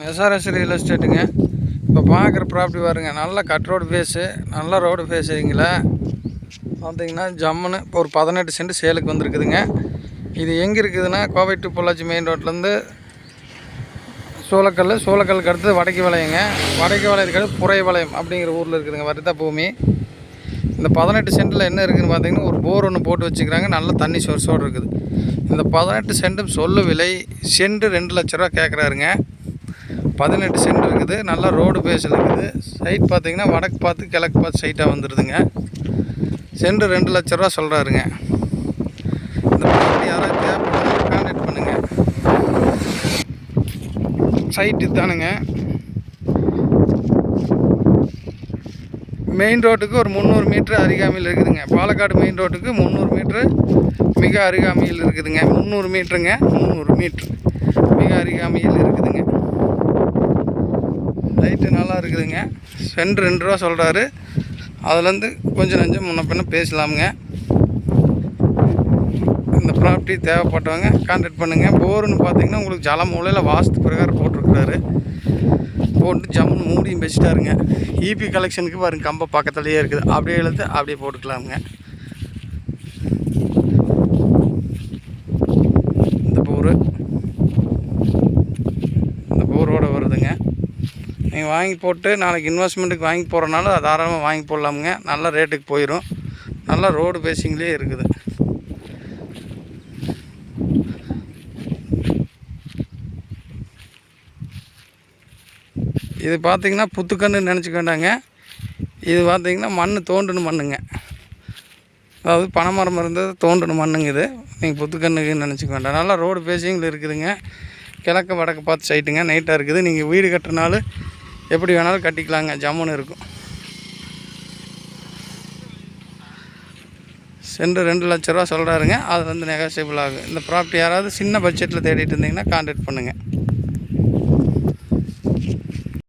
SRS real எஸ்டேட்டுங்க. இப்போ பார்க்குற property பாருங்க, நல்ல கட் ரோடு ஃபேஸு, நல்ல ரோடு ஃபேஸுங்களா பார்த்தீங்கன்னா ஜம்முன்னு இப்போ ஒரு 18 சென்ட் சேலுக்கு வந்துருக்குதுங்க. இது எங்கே இருக்குதுன்னா, கோவை டு பொள்ளாச்சி மெயின் ரோட்லேருந்து சூளக்கல்லுக்கு அடுத்து வடக்கு வளையங்க. வடக்கு வளையத்துக்கு அடுத்து புரை வளையம் அப்படிங்கிற ஊரில் இருக்குதுங்க வரிதா பூமி. இந்த 18 சென்ட்டில் என்ன இருக்குதுன்னு பார்த்தீங்கன்னா, ஒரு போர் ஒன்று போட்டு வச்சுக்கிறாங்க, நல்ல தண்ணி சோர்ஸோடு இருக்குது. இந்த 18 சென்ட்டும் சொல்லு விலை சென்ட் 2 லட்ச ரூபா கேட்குறாருங்க. 18 சென்ட் இருக்குது, நல்லா ரோடு பேஸில் இருக்குது. சைட் பார்த்திங்கன்னா வடக்கு பார்த்து கிழக்கு பார்த்து சைட்டாக வந்துடுதுங்க. சென்ட் 2 லட்ச ரூபா சொல்கிறாருங்க. இந்த ப்ராப்பர்ட்டி யாராவது தேவைப்படுறாங்க கான்டாக்ட் பண்ணுங்கள். சைட்டு தானுங்க. மெயின் ரோட்டுக்கு ஒரு 300 மீட்ரு அருகாமையில் இருக்குதுங்க. பாலக்காடு மெயின் ரோட்டுக்கு 300 மீட்ரு மிக அருகாமையில் இருக்குதுங்க. 300 மீட்டருங்க, 300 மீட்ரு மிக அருகாமையில் இருக்குதுங்க. லைட்டு நல்லா இருக்குதுங்க. சென்ட் 2 ரூபா சொல்கிறாரு. அதுலேருந்து கொஞ்சம் நஞ்சம் முன்ன பின்ன பேசலாமுங்க. இந்த ப்ராப்பர்ட்டி தேவைப்பட்டவங்க கான்டாக்ட் பண்ணுங்கள். போருன்னு பார்த்தீங்கன்னா உங்களுக்கு ஜல மூலையில் வாஸ்து பிரகாரம் போட்டிருக்கிறாரு. போட்டு ஜம்முன்னு மூடியும் வச்சுட்டாருங்க. இபி கலெக்ஷனுக்கு பாருங்க, கம்ப பக்கத்துலேயே இருக்குது. அப்படியே எழுத்து அப்படியே போட்டுக்கலாமுங்க. இந்த போரோடு வருதுங்க. நீங்கள் வாங்கி போட்டு நாளைக்கு இன்வெஸ்ட்மெண்ட்டுக்கு வாங்கி போகிறனால தாராளமாக வாங்கி போடலாமுங்க. நல்ல ரேட்டுக்கு போயிடும். நல்ல ரோடு பேசிங்லேயே இருக்குது. இது பார்த்திங்கன்னா புத்துக்கன்னு நினச்சிக்க வேண்டாங்க. இது பார்த்திங்கன்னா மண் தோண்டுன மண்ணுங்க. அதாவது பனைமரம் இருந்தது தோண்டுன மண்ணுங்க. இது நீங்கள் புத்துக்கண்ணுக்கு நினச்சிக்க வேண்டாம். நல்லா ரோடு பேசிங்கில் இருக்குதுங்க. கிழக்கு வடக்கு பார்த்து சைட்டுங்க. நைட்டாக இருக்குது. நீங்கள் வீடு கட்டுறனாலும் எப்படி வேணாலும் கட்டிக்கலாங்க. ஜம்முன்னு இருக்கும். சென்ட் 2 லட்ச ரூபா சொல்கிறாருங்க. அது வந்து நெகோசியபிள் ஆகும். இந்த ப்ராப்பர்ட்டி யாராவது சின்ன பட்ஜெட்டில் தேடிட்டு இருந்தீங்கன்னா கான்டாக்ட் பண்ணுங்கள்.